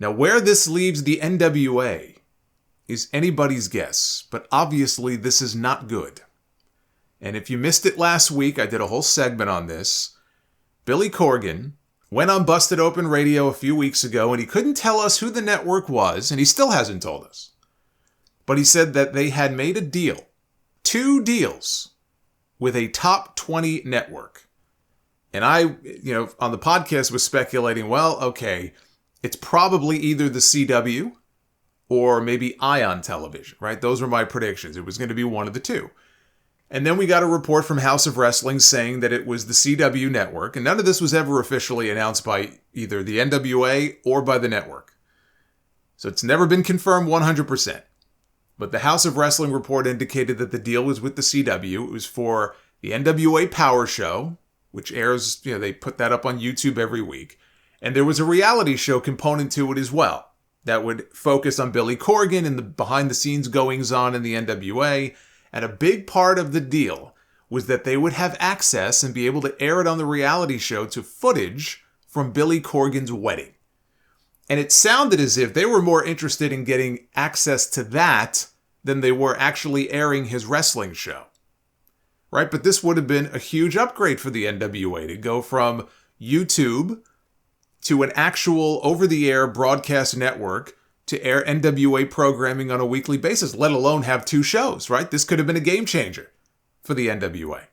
Now, where this leaves the NWA is anybody's guess, but obviously this is not good. And if you missed it last week, I did a whole segment on this. Billy Corgan went on Busted Open Radio a few weeks ago, and he couldn't tell us who the network was, and he still hasn't told us. But he said that they had made a deal, 2 deals, with a top 20 network. And I, on the podcast was speculating, well, okay, it's probably either the CW or maybe Ion Television, right? Those were my predictions. It was going to be one of the two. And then we got a report from House of Wrestling saying that it was the CW network, and none of this was ever officially announced by either the NWA or by the network. So it's never been confirmed 100%. But the House of Wrestling report indicated that the deal was with the CW. It was for the NWA Power Show, which airs, they put that up on YouTube every week. And there was a reality show component to it as well that would focus on Billy Corgan and the behind-the-scenes goings-on in the NWA. And a big part of the deal was that they would have access and be able to air it on the reality show to footage from Billy Corgan's wedding. And it sounded as if they were more interested in getting access to that than they were actually airing his wrestling show. Right? But this would have been a huge upgrade for the NWA to go from YouTube to an actual over-the-air broadcast network to air NWA programming on a weekly basis, let alone have 2 shows, right? This could have been a game changer for the NWA.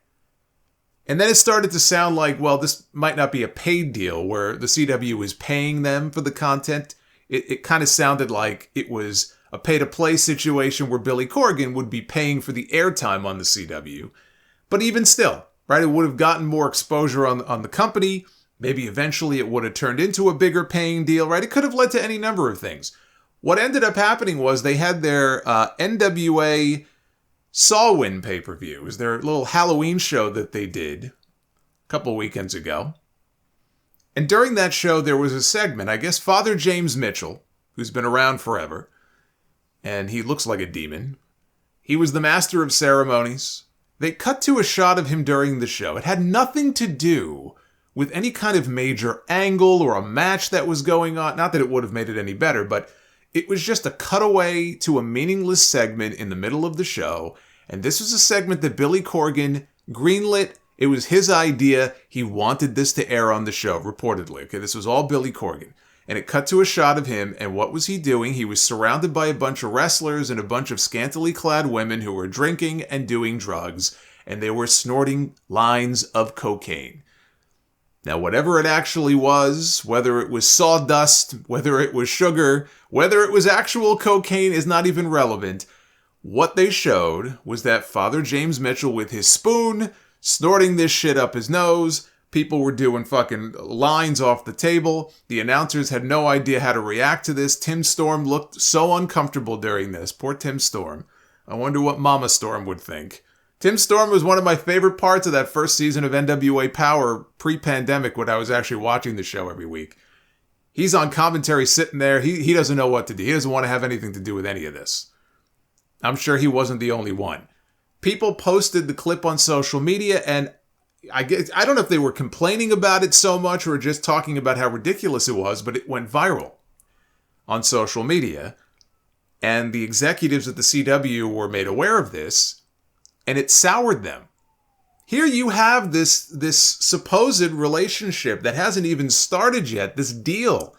And then it started to sound like, well, this might not be a paid deal where the CW is paying them for the content. It kind of sounded like it was a pay-to-play situation where Billy Corgan would be paying for the airtime on the CW. But even still, right, it would have gotten more exposure on the company. Maybe eventually it would have turned into a bigger paying deal, right? It could have led to any number of things. What ended up happening was they had their NWA Samhain pay-per-view. It was their little Halloween show that they did a couple weekends ago. And during that show, there was a segment. I guess Father James Mitchell, who's been around forever, and he looks like a demon. He was the master of ceremonies. They cut to a shot of him during the show. It had nothing to do with any kind of major angle or a match that was going on. Not that it would have made it any better, but it was just a cutaway to a meaningless segment in the middle of the show. And this was a segment that Billy Corgan greenlit. It was his idea. He wanted this to air on the show, reportedly. Okay, this was all Billy Corgan. And it cut to a shot of him, and what was he doing? He was surrounded by a bunch of wrestlers and a bunch of scantily clad women who were drinking and doing drugs, and they were snorting lines of cocaine. Now, whatever it actually was, whether it was sawdust, whether it was sugar, whether it was actual cocaine is not even relevant. What they showed was that Father James Mitchell with his spoon, snorting this shit up his nose. People were doing fucking lines off the table. The announcers had no idea how to react to this. Tim Storm looked so uncomfortable during this. Poor Tim Storm. I wonder what Mama Storm would think. Tim Storm was one of my favorite parts of that first season of NWA Power pre-pandemic when I was actually watching the show every week. He's on commentary sitting there. He doesn't know what to do. He doesn't want to have anything to do with any of this. I'm sure he wasn't the only one. People posted the clip on social media, and I don't know if they were complaining about it so much or just talking about how ridiculous it was, but it went viral on social media. And the executives at the CW were made aware of this, and it soured them. Here you have this supposed relationship that hasn't even started yet, this deal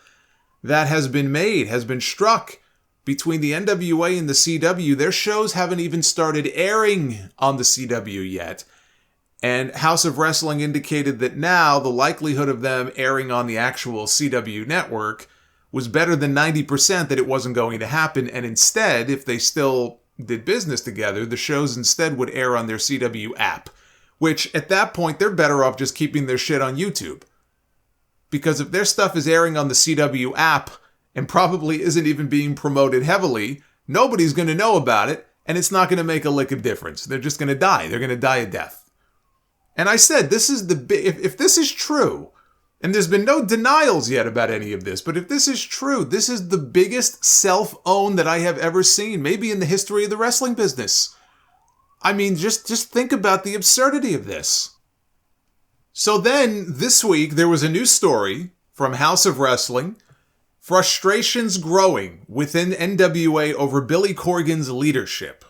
that has been made, has been struck between the NWA and the CW. Their shows haven't even started airing on the CW yet. And House of Wrestling indicated that now the likelihood of them airing on the actual CW network was better than 90% that it wasn't going to happen. And instead, if they still did business together, the shows instead would air on their CW app. Which, at that point, they're better off just keeping their shit on YouTube. Because if their stuff is airing on the CW app and probably isn't even being promoted heavily, nobody's going to know about it, and it's not going to make a lick of difference. They're just going to die. They're going to die a death. And I said, this is if this is true, and there's been no denials yet about any of this, but if this is true, this is the biggest self-own that I have ever seen, maybe in the history of the wrestling business. I mean, just think about the absurdity of this. So then, this week, there was a new story from House of Wrestling, Frustrations growing within NWA over Billy Corgan's leadership.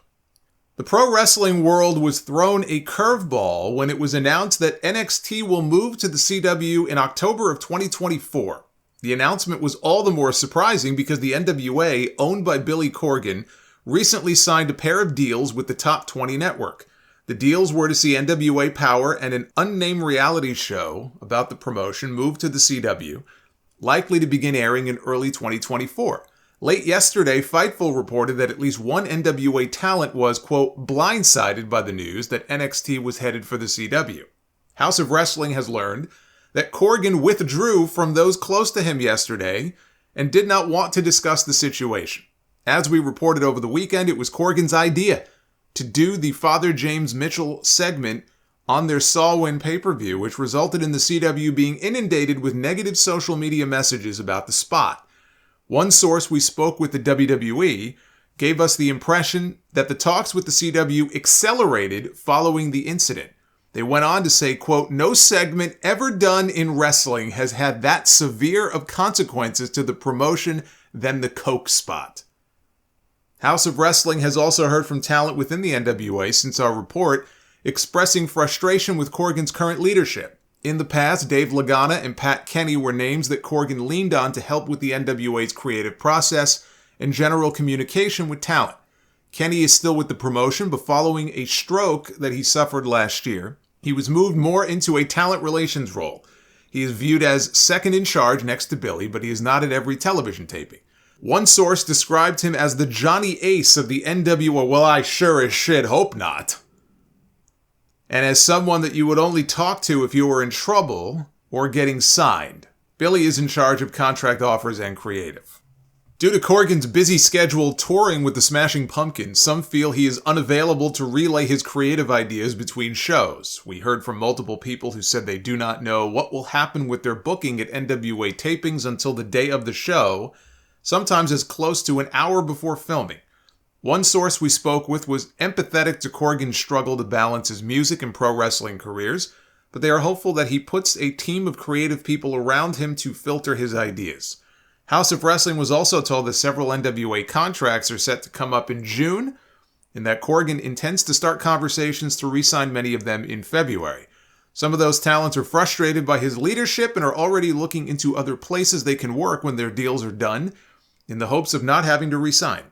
The pro wrestling world was thrown a curveball when it was announced that NXT will move to the CW in October of 2024. The announcement was all the more surprising because the NWA, owned by Billy Corgan, recently signed a pair of deals with the Top 20 network. The deals were to see NWA Power and an unnamed reality show about the promotion move to the CW, likely to begin airing in early 2024. Late yesterday, Fightful reported that at least one NWA talent was, quote, blindsided by the news that NXT was headed for the CW. House of Wrestling has learned that Corgan withdrew from those close to him yesterday and did not want to discuss the situation. As we reported over the weekend, it was Corgan's idea to do the Father James Mitchell segment on their Samhain pay-per-view, which resulted in the CW being inundated with negative social media messages about the spot. One source we spoke with the WWE gave us the impression that the talks with the CW accelerated following the incident. They went on to say, quote, no segment ever done in wrestling has had that severe of consequences to the promotion than the Coke spot. House of Wrestling has also heard from talent within the NWA since our report, expressing frustration with Corgan's current leadership. In the past, Dave Lagana and Pat Kenny were names that Corgan leaned on to help with the NWA's creative process and general communication with talent. Kenny is still with the promotion, but following a stroke that he suffered last year, he was moved more into a talent relations role. He is viewed as second in charge next to Billy, but he is not at every television taping. One source described him as the Johnny Ace of the NWA. Well, I sure as shit hope not. And as someone that you would only talk to if you were in trouble or getting signed. Billy is in charge of contract offers and creative. Due to Corgan's busy schedule touring with the Smashing Pumpkins, some feel he is unavailable to relay his creative ideas between shows. We heard from multiple people who said they do not know what will happen with their booking at NWA tapings until the day of the show, sometimes as close to an hour before filming. One source we spoke with was empathetic to Corgan's struggle to balance his music and pro wrestling careers, but they are hopeful that he puts a team of creative people around him to filter his ideas. House of Wrestling was also told that several NWA contracts are set to come up in June, and that Corgan intends to start conversations to re-sign many of them in February. Some of those talents are frustrated by his leadership and are already looking into other places they can work when their deals are done, in the hopes of not having to re-sign.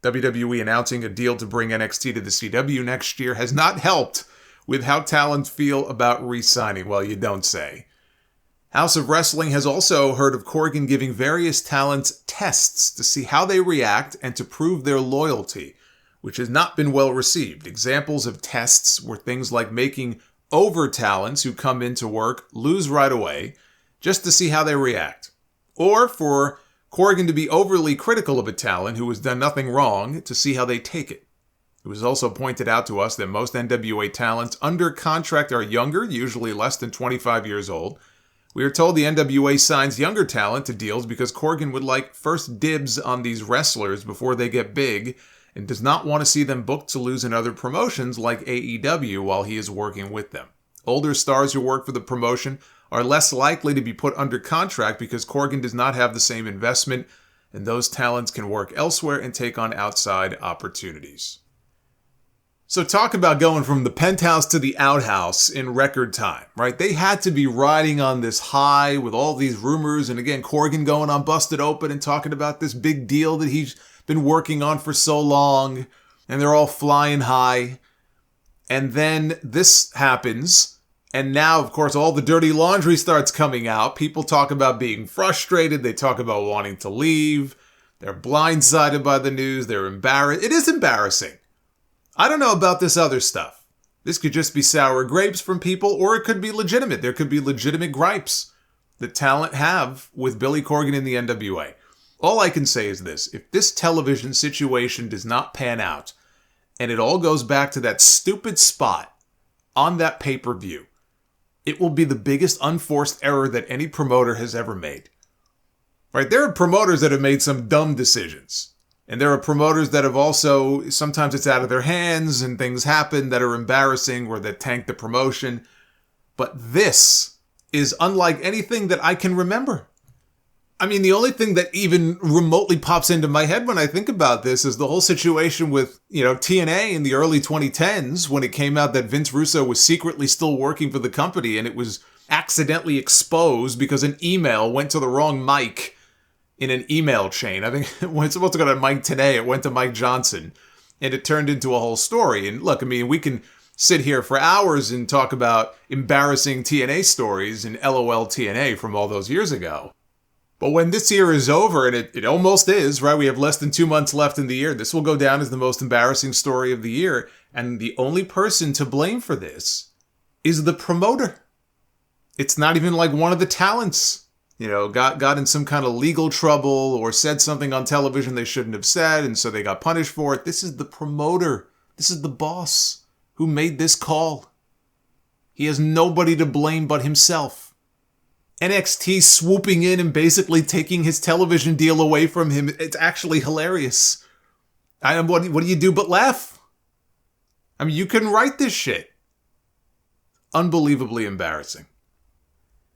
WWE announcing a deal to bring NXT to the CW next year has not helped with how talent feel about re-signing. Well, you don't say. House of Wrestling has also heard of Corgan giving various talents tests to see how they react and to prove their loyalty, which has not been well received. Examples of tests were things like making over talents who come into work lose right away just to see how they react. Or for Corgan to be overly critical of a talent who has done nothing wrong to see how they take it. It was also pointed out to us that most NWA talents under contract are younger, usually less than 25 years old. We are told the NWA signs younger talent to deals because Corgan would like first dibs on these wrestlers before they get big and does not want to see them booked to lose in other promotions like AEW while he is working with them. Older stars who work for the promotion are less likely to be put under contract because Corgan does not have the same investment, and those talents can work elsewhere and take on outside opportunities. So talk about going from the penthouse to the outhouse in record time, right? They had to be riding on this high with all these rumors, and again, Corgan going on Busted Open and talking about this big deal that he's been working on for so long, and they're all flying high. And then this happens. And now, of course, all the dirty laundry starts coming out. People talk about being frustrated. They talk about wanting to leave. They're blindsided by the news. They're embarrassed. It is embarrassing. I don't know about this other stuff. This could just be sour grapes from people, or it could be legitimate. There could be legitimate gripes that talent have with Billy Corgan in the NWA. All I can say is this. If this television situation does not pan out, and it all goes back to that stupid spot on that pay-per-view, it will be the biggest unforced error that any promoter has ever made. Right? There are promoters that have made some dumb decisions. And there are promoters that have also, sometimes it's out of their hands and things happen that are embarrassing or that tank the promotion. But this is unlike anything that I can remember. I mean, the only thing that even remotely pops into my head when I think about this is the whole situation with, TNA in the early 2010s when it came out that Vince Russo was secretly still working for the company and it was accidentally exposed because an email went to the wrong Mike in an email chain. I think when it's supposed to go to Mike Tenay, it went to Mike Johnson. And it turned into a whole story. And look, I mean, we can sit here for hours and talk about embarrassing TNA stories and LOL TNA from all those years ago. But when this year is over, and it almost is, right? We have less than 2 months left in the year. This will go down as the most embarrassing story of the year. And the only person to blame for this is the promoter. It's not even like one of the talents, got in some kind of legal trouble or said something on television they shouldn't have said, and so they got punished for it. This is the promoter. This is the boss who made this call. He has nobody to blame but himself. NXT swooping in and basically taking his television deal away from him. It's actually hilarious. What do you do but laugh? I mean, you can write this shit. Unbelievably embarrassing.